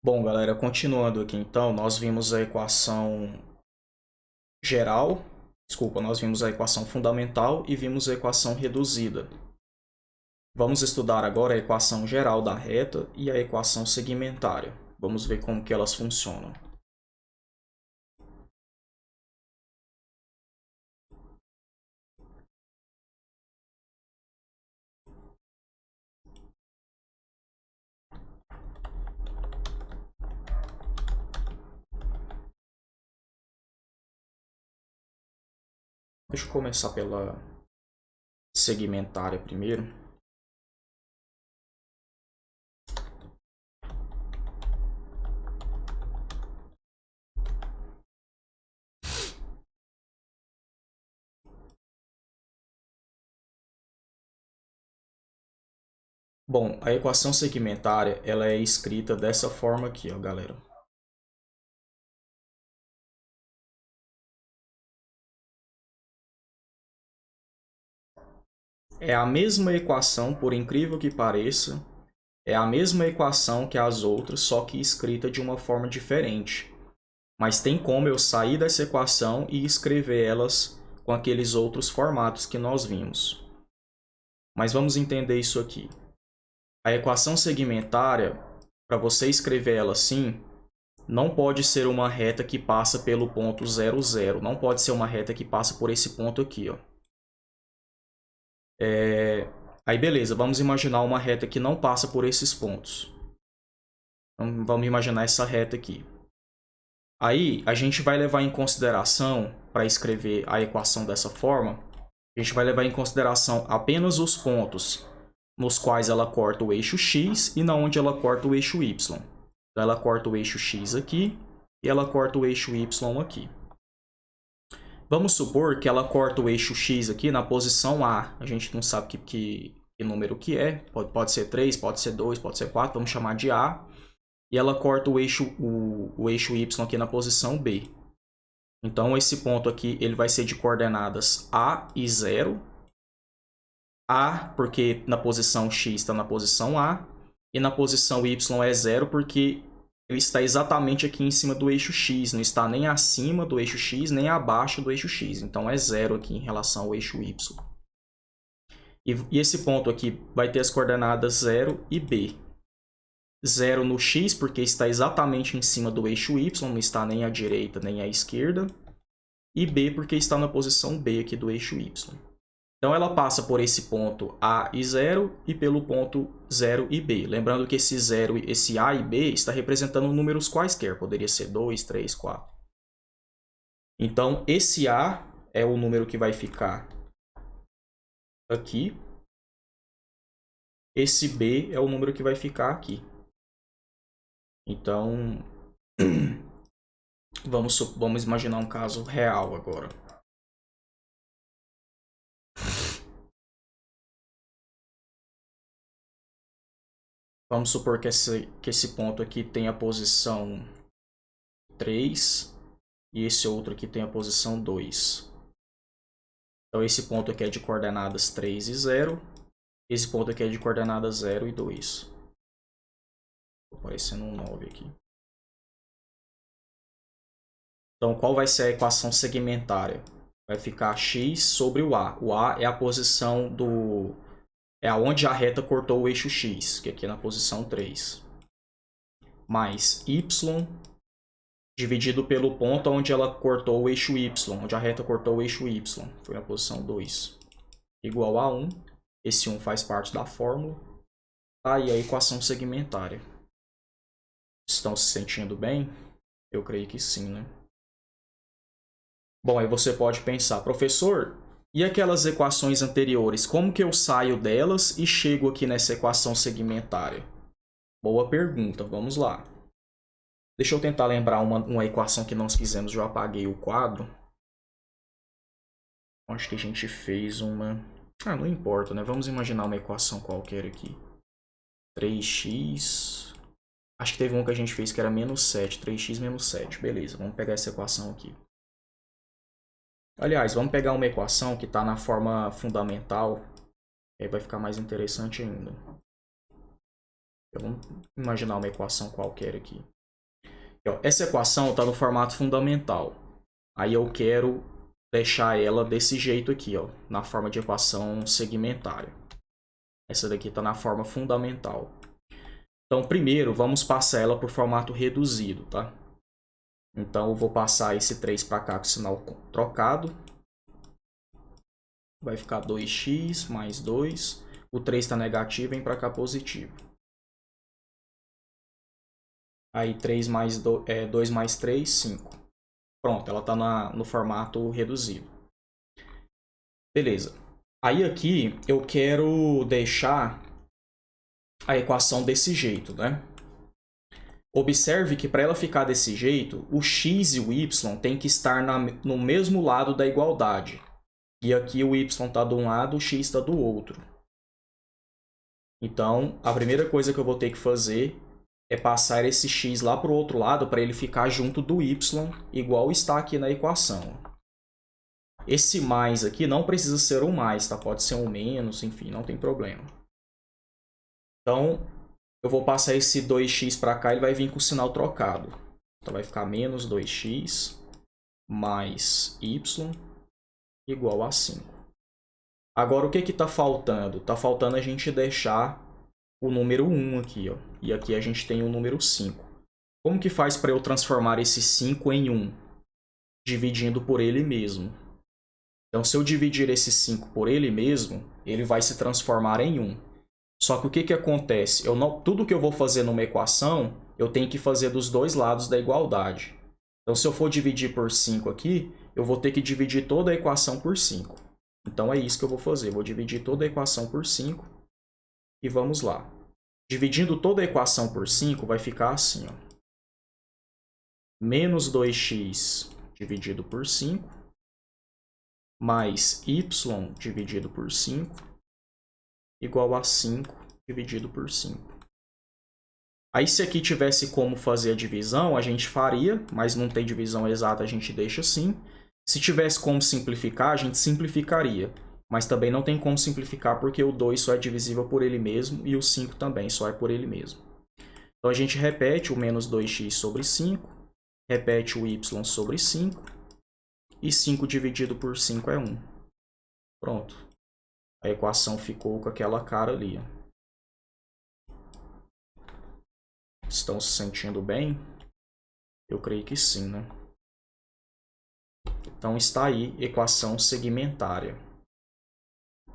Bom, galera, continuando aqui então, nós vimos a equação geral, nós vimos a equação fundamental e vimos a equação reduzida. Vamos estudar agora a equação geral da reta e a equação segmentária. Vamos ver como que elas funcionam. Deixa eu começar pela segmentária primeiro. Bom, a equação segmentária ela é escrita dessa forma aqui, ó, galera. É a mesma equação, por incrível que pareça, é a mesma equação que as outras, só que escrita de uma forma diferente. Mas tem como eu sair dessa equação e escrever elas com aqueles outros formatos que nós vimos. Mas vamos entender isso aqui. A equação segmentária, para você escrever ela assim, não pode ser uma reta que passa pelo ponto 0, 0. Não pode ser uma reta que passa por esse ponto aqui, ó. Aí beleza, vamos imaginar uma reta que não passa por esses pontos. Então, vamos imaginar essa reta aqui. Aí a gente vai levar em consideração, para escrever a equação dessa forma, a gente vai levar em consideração apenas os pontos nos quais ela corta o eixo x e na onde ela corta o eixo y. Então ela corta o eixo x aqui e ela corta o eixo y aqui. Vamos supor que ela corta o eixo x aqui na posição A. A gente não sabe que número que é. Pode ser 3, pode ser 2, pode ser 4. Vamos chamar de A. E ela corta o eixo y aqui na posição B. Então, esse ponto aqui ele vai ser de coordenadas A e 0. A, porque na posição X está na posição A. E na posição Y é 0, porque ele está exatamente aqui em cima do eixo X. Não está nem acima do eixo X, nem abaixo do eixo X. Então, é 0 aqui em relação ao eixo Y. E esse ponto aqui vai ter as coordenadas 0 e B. 0 no x, porque está exatamente em cima do eixo y, não está nem à direita nem à esquerda. E b, porque está na posição B aqui do eixo y. Então ela passa por esse ponto A e 0 e pelo ponto 0 e B. Lembrando que esse 0, esse A e B está representando números quaisquer. Poderia ser 2, 3, 4. Então esse A é o número que vai ficar aqui. Esse B é o número que vai ficar aqui. Então, vamos imaginar um caso real agora. Vamos supor que esse ponto aqui tem a posição 3 e esse outro aqui tem a posição 2. Então, esse ponto aqui é de coordenadas 3 e 0. Esse ponto aqui é de coordenadas 0 e 2. Estou aparecendo um 9 aqui. Então, qual vai ser a equação segmentária? Vai ficar x sobre o A. O A é a posição do... é aonde a reta cortou o eixo x, que aqui é na posição 3. Mais y dividido pelo ponto onde ela cortou o eixo y, onde a reta cortou o eixo y, foi na posição 2, igual a 1. Esse 1 faz parte da fórmula. Tá aí a equação segmentária. Estão se sentindo bem? Eu creio que sim, né? Bom, aí você pode pensar, professor, e aquelas equações anteriores, como que eu saio delas e chego aqui nessa equação segmentária? Boa pergunta, vamos lá. Deixa eu tentar lembrar uma equação que nós fizemos, eu apaguei o quadro. Acho que a gente fez uma... Ah, não importa, né? Vamos imaginar uma equação qualquer aqui. 3x... Acho que teve uma que a gente fez que era menos 7. 3x menos 7. Beleza, vamos pegar essa equação aqui. Aliás, vamos pegar uma equação que está na forma fundamental. Aí vai ficar mais interessante ainda. Vamos imaginar uma equação qualquer aqui. Essa equação está no formato fundamental. Aí eu quero deixar ela desse jeito aqui, ó, na forma de equação segmentária. Essa daqui está na forma fundamental. Então, primeiro, vamos passar ela por formato reduzido, tá? Então, eu vou passar esse 3 para cá com o sinal trocado. Vai ficar 2x mais 2. O 3 está negativo, vem para cá positivo. Aí 2 mais 3, 5. Pronto, ela está no formato reduzido. Beleza. Aí aqui eu quero deixar a equação desse jeito, né? Observe que para ela ficar desse jeito, o x e o y tem que estar no mesmo lado da igualdade. E aqui o y está de um lado, o x está do outro. Então, a primeira coisa que eu vou ter que fazer é passar esse x lá para o outro lado para ele ficar junto do y, igual está aqui na equação. Esse mais aqui não precisa ser um mais, tá? Pode ser um menos, enfim, não tem problema. Então, eu vou passar esse 2x para cá, ele vai vir com o sinal trocado. Então, vai ficar menos 2x mais y igual a 5. Agora, o que está faltando? Está faltando a gente deixar o número 1 aqui, ó. E aqui a gente tem o número 5. Como que faz para eu transformar esse 5 em 1? Dividindo por ele mesmo. Então, se eu dividir esse 5 por ele mesmo, ele vai se transformar em 1. Só que o que acontece? Tudo que eu vou fazer numa equação, eu tenho que fazer dos dois lados da igualdade. Então, se eu for dividir por 5 aqui, eu vou ter que dividir toda a equação por 5. Então, é isso que eu vou fazer. Eu vou dividir toda a equação por 5. E vamos lá. Dividindo toda a equação por 5, vai ficar assim, ó. Menos 2x dividido por 5, mais y dividido por 5, igual a 5 dividido por 5. Aí, se aqui tivesse como fazer a divisão, a gente faria, mas não tem divisão exata, a gente deixa assim. Se tivesse como simplificar, a gente simplificaria. Mas também não tem como simplificar porque o 2 só é divisível por ele mesmo e o 5 também só é por ele mesmo. Então, a gente repete o menos 2x sobre 5, repete o y sobre 5, e 5 dividido por 5 é 1. Pronto. A equação ficou com aquela cara ali. Estão se sentindo bem? Eu creio que sim, né? Então, está aí, equação segmentária.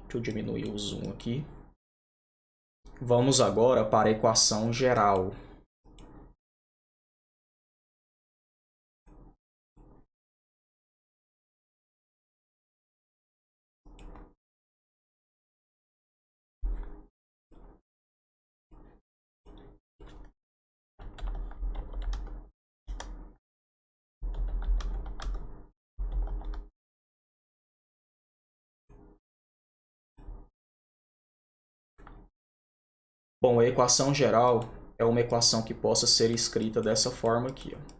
Deixa eu diminuir o zoom aqui. Vamos agora para a equação geral. Bom, a equação geral é uma equação que possa ser escrita dessa forma aqui, ó.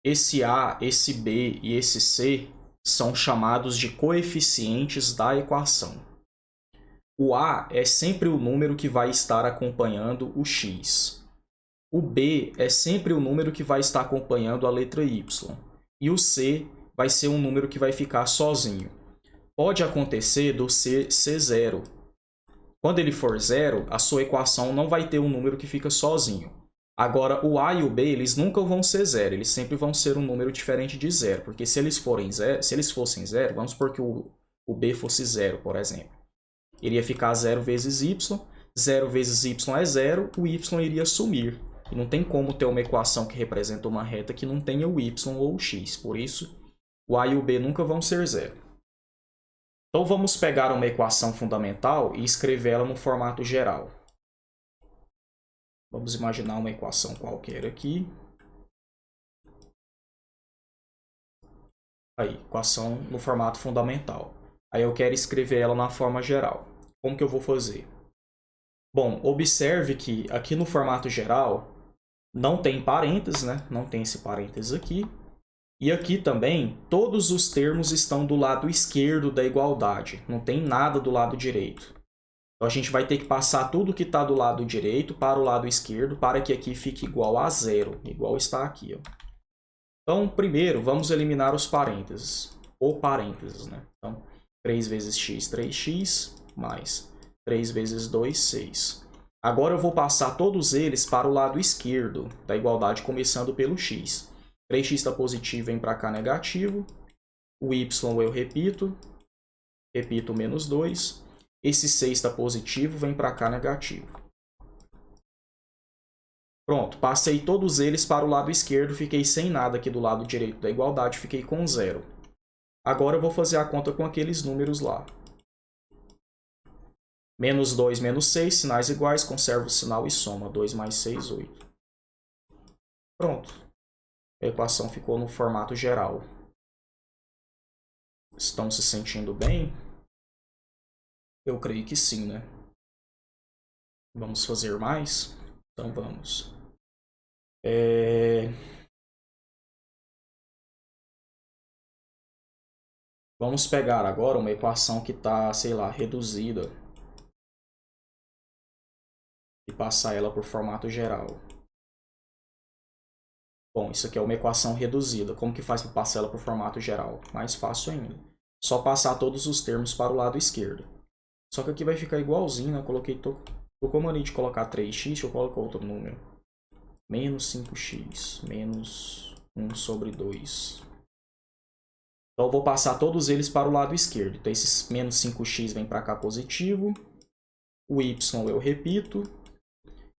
Esse A, esse B e esse C são chamados de coeficientes da equação. O A é sempre o número que vai estar acompanhando o x. O B é sempre o número que vai estar acompanhando a letra y. E o C vai ser um número que vai ficar sozinho. Pode acontecer do C ser zero. Quando ele for zero, a sua equação não vai ter um número que fica sozinho. Agora, o A e o B, eles nunca vão ser zero. Eles sempre vão ser um número diferente de zero. Porque se eles fossem zero, vamos supor que o B fosse zero, por exemplo. Iria ficar 0 vezes y. 0 vezes y é 0, o y iria sumir. E não tem como ter uma equação que representa uma reta que não tenha o y ou o x. Por isso, o A e o B nunca vão ser zero. Então, vamos pegar uma equação fundamental e escrevê-la no formato geral. Vamos imaginar uma equação qualquer aqui. Aí, equação no formato fundamental. Aí eu quero escrever ela na forma geral. Como que eu vou fazer? Bom, observe que aqui no formato geral não tem parênteses, né? Não tem esse parênteses aqui. E aqui também, todos os termos estão do lado esquerdo da igualdade. Não tem nada do lado direito. Então, a gente vai ter que passar tudo que está do lado direito para o lado esquerdo para que aqui fique igual a zero, igual está aqui. Ó. Então, primeiro, vamos eliminar os parênteses, ou parênteses, né? Então, 3 vezes x, 3x, mais 3 vezes 2, 6. Agora eu vou passar todos eles para o lado esquerdo da igualdade, começando pelo x. 3x está positivo, vem para cá negativo. O y eu repito menos 2. Esse 6 está positivo, vem para cá negativo. Pronto, passei todos eles para o lado esquerdo, fiquei sem nada aqui do lado direito da igualdade, fiquei com 0. Agora eu vou fazer a conta com aqueles números lá. Menos 2, menos 6, sinais iguais, conserva o sinal e soma. 2 mais 6, 8. Pronto. A equação ficou no formato geral. Estão se sentindo bem? Eu creio que sim, né? Vamos fazer mais? Então vamos. Vamos pegar agora uma equação que está, sei lá, reduzida. E passar ela por formato geral. Bom, isso aqui é uma equação reduzida. Como que faz para passar ela por formato geral? Mais fácil ainda. Só passar todos os termos para o lado esquerdo. Só que aqui vai ficar igualzinho, né? Tô com mania de colocar 3x, deixa eu colocar outro número. Menos 5x, menos 1 sobre 2. Então eu vou passar todos eles para o lado esquerdo. Então esses menos 5x vem para cá positivo. O y eu repito.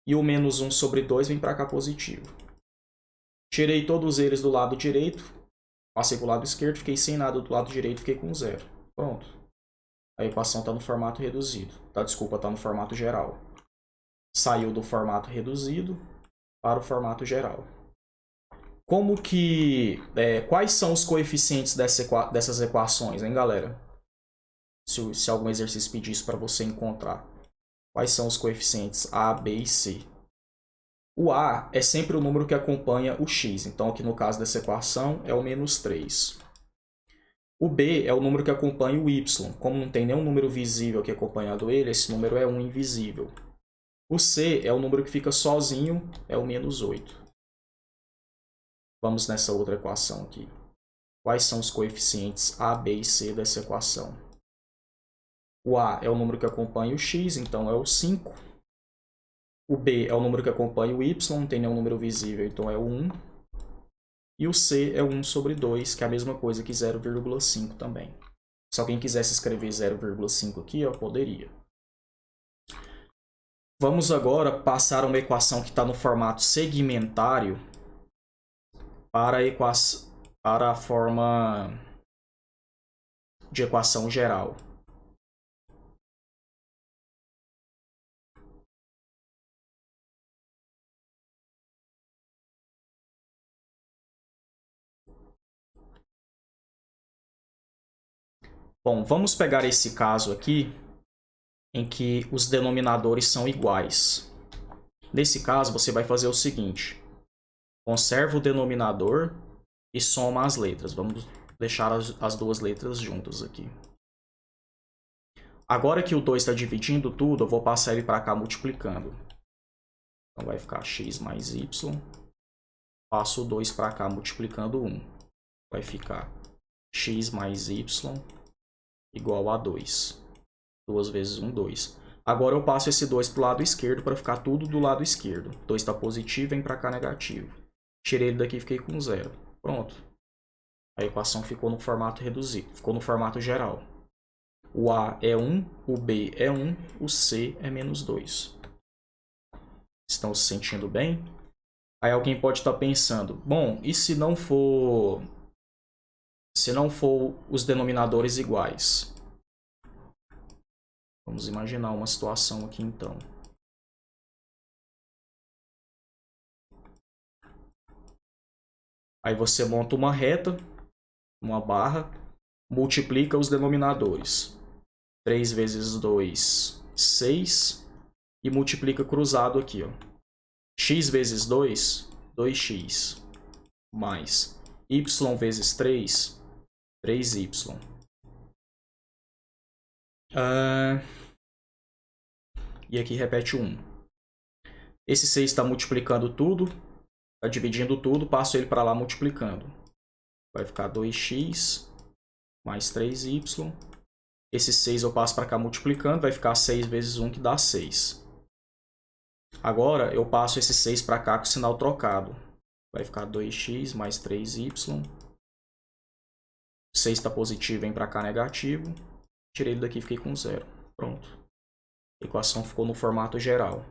E o menos 1 sobre 2 vem para cá positivo. Tirei todos eles do lado direito. Passei para o lado esquerdo, fiquei sem nada do lado direito, fiquei com 0. Pronto. A equação está no formato reduzido. Desculpa, está no formato geral. Saiu do formato reduzido para o formato geral. Como que... quais são os coeficientes dessas equações, hein, galera? Se algum exercício pedir isso para você encontrar. Quais são os coeficientes A, B e C? O A é sempre o número que acompanha o x. Então, aqui no caso dessa equação, é o menos 3. O B é o número que acompanha o y. Como não tem nenhum número visível aqui acompanhando ele, esse número é 1 invisível. O C é o número que fica sozinho, é o menos 8. Vamos nessa outra equação aqui. Quais são os coeficientes A, B e C dessa equação? O A é o número que acompanha o x, então é o 5. O B é o número que acompanha o y, não tem nenhum número visível, então é o 1. E o C é 1 sobre 2, que é a mesma coisa que 0,5 também. Se alguém quisesse escrever 0,5 aqui, eu poderia. Vamos agora passar uma equação que está no formato segmentário para a forma de equação geral. Bom, vamos pegar esse caso aqui, em que os denominadores são iguais. Nesse caso, você vai fazer o seguinte. Conserva o denominador e soma as letras. Vamos deixar as duas letras juntas aqui. Agora que o 2 está dividindo tudo, eu vou passar ele para cá multiplicando. Então vai ficar x mais y. Passo o 2 para cá multiplicando 1. Vai ficar x mais y igual a 2. 2 vezes 1, 2. Agora eu passo esse 2 para o lado esquerdo para ficar tudo do lado esquerdo. 2 está positivo, vem para cá negativo. Tirei ele daqui e fiquei com 0. Pronto. A equação ficou no formato reduzido. Ficou no formato geral. O A é 1, o B é 1, o C é menos 2. Estão se sentindo bem? Aí alguém pode estar pensando, bom, e se não for os denominadores iguais? Vamos imaginar uma situação aqui então. Aí você monta uma reta, uma barra, multiplica os denominadores. 3 vezes 2, 6. E multiplica cruzado aqui, ó. X vezes 2, 2x. Mais y vezes 3, 3y. E aqui repete 1. Esse 6 está multiplicando tudo, está dividindo tudo, passo ele para lá multiplicando. Vai ficar 2x mais 3y. Esse 6 eu passo para cá multiplicando, vai ficar 6 vezes 1, que dá 6. Agora eu passo esse 6 para cá com o sinal trocado. Vai ficar 2x mais 3y. 6 está positivo, vem para cá negativo. Tirei ele daqui e fiquei com 0. Pronto. A equação ficou no formato geral.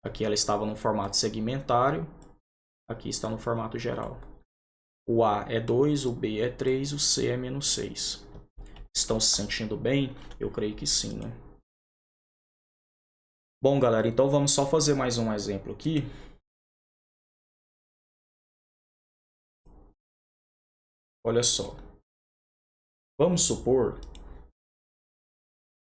Aqui ela estava no formato segmentário. Aqui está no formato geral. O A é 2, o B é 3, o C é menos 6. Estão se sentindo bem? Eu creio que sim, né? Bom, galera, então vamos só fazer mais um exemplo aqui. Olha só. Vamos supor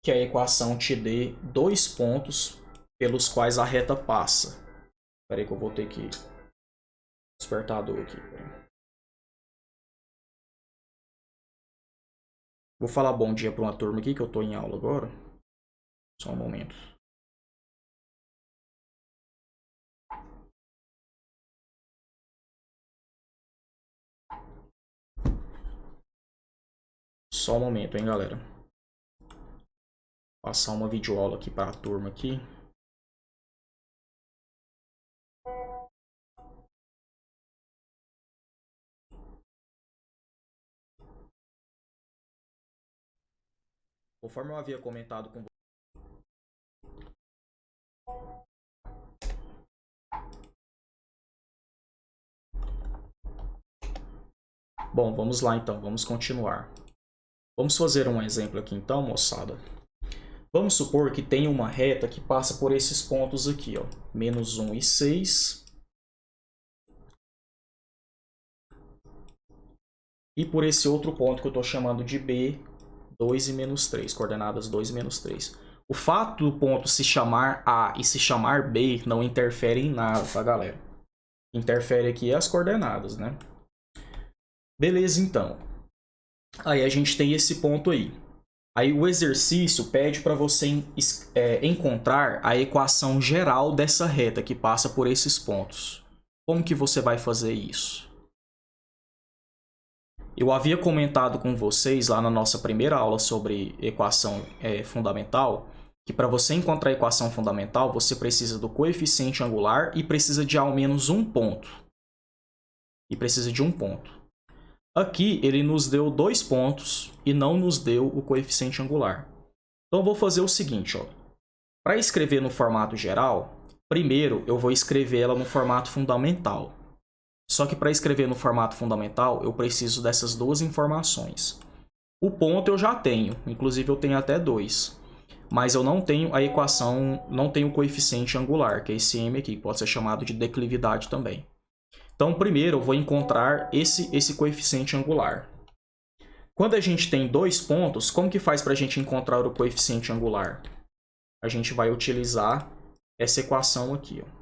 que a equação te dê 2 pontos pelos quais a reta passa. Espera aí que eu vou ter que despertador aqui. Vou falar bom dia para uma turma aqui que eu estou em aula agora. Só um momento. Só um momento, hein, galera. Vou passar uma videoaula aqui para a turma aqui. Conforme eu havia comentado com você. Bom, vamos lá então, vamos continuar. Vamos fazer um exemplo aqui então, moçada. Vamos supor que tem uma reta que passa por esses pontos aqui, ó. Menos 1 e 6. E por esse outro ponto que eu estou chamando de B, 2 e menos 3, coordenadas 2 e menos 3. O fato do ponto se chamar A e se chamar B não interfere em nada, tá, galera? Interfere aqui as coordenadas, né? Beleza, então. Aí a gente tem esse ponto aí. Aí o exercício pede para você encontrar a equação geral dessa reta que passa por esses pontos. Como que você vai fazer isso? Eu havia comentado com vocês lá na nossa primeira aula sobre equação fundamental, que para você encontrar a equação fundamental, você precisa do coeficiente angular e precisa de ao menos um ponto. Aqui ele nos deu 2 pontos e não nos deu o coeficiente angular. Então eu vou fazer o seguinte, ó. Para escrever no formato geral, primeiro eu vou escrever ela no formato fundamental. Só que para escrever no formato fundamental, eu preciso dessas duas informações. O ponto eu já tenho, inclusive eu tenho até 2. Mas eu não tenho a equação, não tenho o coeficiente angular, que é esse m aqui, que pode ser chamado de declividade também. Então, primeiro eu vou encontrar esse coeficiente angular. Quando a gente tem 2 pontos, como que faz para a gente encontrar o coeficiente angular? A gente vai utilizar essa equação aqui, ó.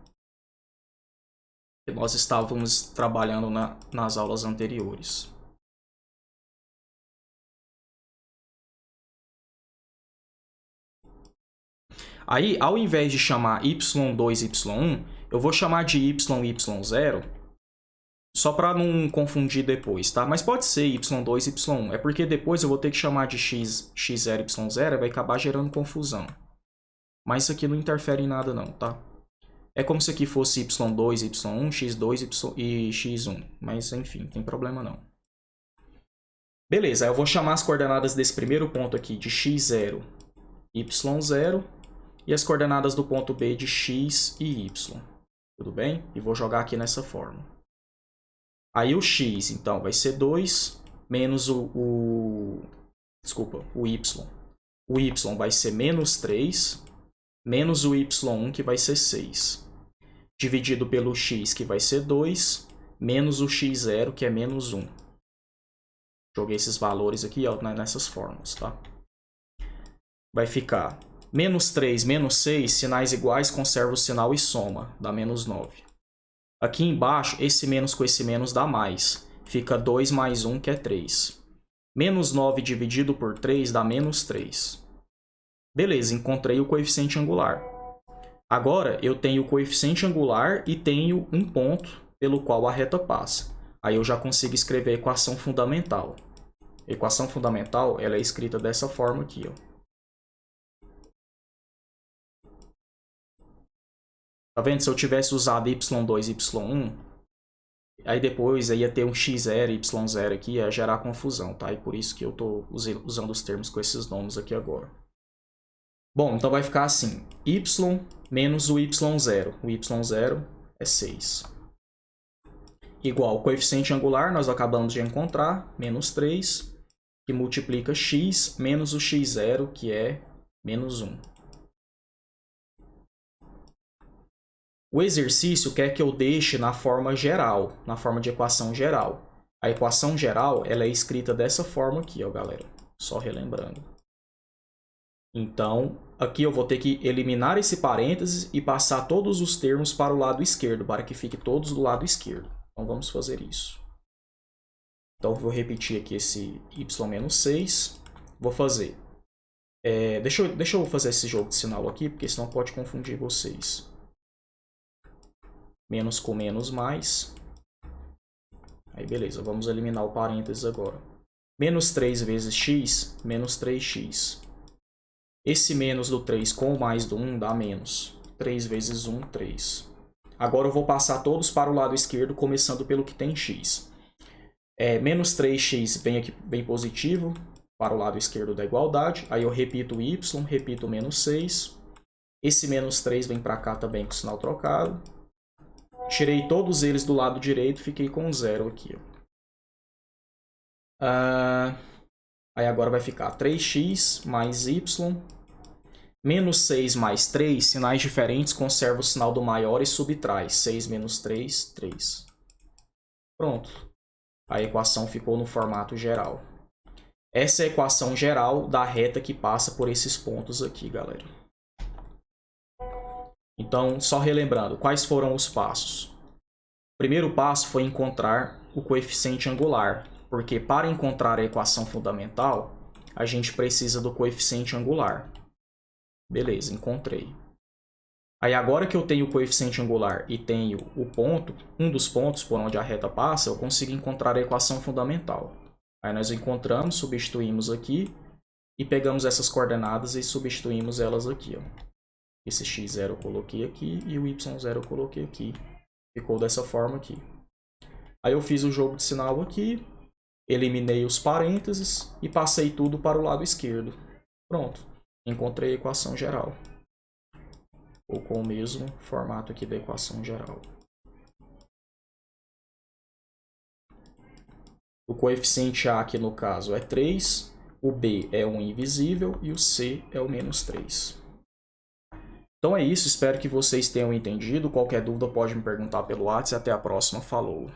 Que nós estávamos trabalhando nas aulas anteriores. Aí, ao invés de chamar y2 e y1, eu vou chamar de y e y0, só para não confundir depois, tá? Mas pode ser y2 e y1, é porque depois eu vou ter que chamar de x0 e y0 e vai acabar gerando confusão. Mas isso aqui não interfere em nada não, tá? É como se aqui fosse y2 e y1, x2 e x1. Mas, enfim, não tem problema não. Beleza, eu vou chamar as coordenadas desse primeiro ponto aqui de x0 e y0. E as coordenadas do ponto B de x e y. Tudo bem? E vou jogar aqui nessa forma. Aí o x, então, vai ser 2 menos o y. O y vai ser menos 3 menos o y1, que vai ser 6. Dividido pelo x, que vai ser 2, menos o x0, que é menos 1. Joguei esses valores aqui, ó, nessas formas, tá? Vai ficar menos 3, menos 6, sinais iguais, conserva o sinal e soma, dá menos 9. Aqui embaixo, esse menos com esse menos dá mais. fica 2 mais 1, que é 3. Menos 9 dividido por 3 dá menos 3. Beleza, encontrei o coeficiente angular. Agora, eu tenho o coeficiente angular e tenho um ponto pelo qual a reta passa. Aí eu já consigo escrever a equação fundamental. A equação fundamental ela é escrita dessa forma aqui, ó. Tá vendo? Se eu tivesse usado y2 e y1, aí depois ia ter um x0 e y0 aqui, ia gerar confusão, tá? E por isso que eu estou usando os termos com esses nomes aqui agora. Bom, então vai ficar assim, y menos o y0. O y0 é 6. Igual, o coeficiente angular, nós acabamos de encontrar, menos 3, que multiplica x menos o x0, que é menos 1. O exercício quer que eu deixe na forma geral, na forma de equação geral. A equação geral ela é escrita dessa forma aqui, ó, galera. Só relembrando. Então, aqui eu vou ter que eliminar esse parênteses e passar todos os termos para o lado esquerdo, para que fique todos do lado esquerdo. Então, vamos fazer isso. Então, eu vou repetir aqui esse y menos 6. Vou fazer. Deixa eu fazer esse jogo de sinal aqui, porque senão pode confundir vocês. Menos com menos mais. Aí, beleza. Vamos eliminar o parênteses agora. Menos 3 vezes x, menos 3x. Esse menos do 3 com o mais do 1 dá menos. 3 vezes 1, 3. Agora eu vou passar todos para o lado esquerdo, começando pelo que tem x. Menos 3x vem aqui bem positivo, para o lado esquerdo da igualdade. Aí eu repito o y, repito o menos 6. Esse menos 3 vem para cá também com o sinal trocado. Tirei todos eles do lado direito, fiquei com 0 aqui. Aí agora vai ficar 3x mais y. Menos 6 mais 3, sinais diferentes, conserva o sinal do maior e subtrai. 6 menos 3, 3. Pronto. A equação ficou no formato geral. Essa é a equação geral da reta que passa por esses pontos aqui, galera. Então, só relembrando, quais foram os passos? O primeiro passo foi encontrar o coeficiente angular, porque para encontrar a equação fundamental, a gente precisa do coeficiente angular. Beleza, encontrei. Aí agora que eu tenho o coeficiente angular e tenho o ponto, um dos pontos por onde a reta passa, eu consigo encontrar a equação fundamental. Aí nós encontramos, substituímos aqui e pegamos essas coordenadas e substituímos elas aqui, ó. Esse x0 eu coloquei aqui e o y0 eu coloquei aqui. Ficou dessa forma aqui. Aí eu fiz o jogo de sinal aqui, eliminei os parênteses e passei tudo para o lado esquerdo. Pronto, encontrei a equação geral. Ou com o mesmo formato aqui da equação geral. O coeficiente A aqui no caso é 3, o B é 1 invisível e o C é o menos 3. Então é isso, espero que vocês tenham entendido. Qualquer dúvida pode me perguntar pelo WhatsApp. Até a próxima, falou!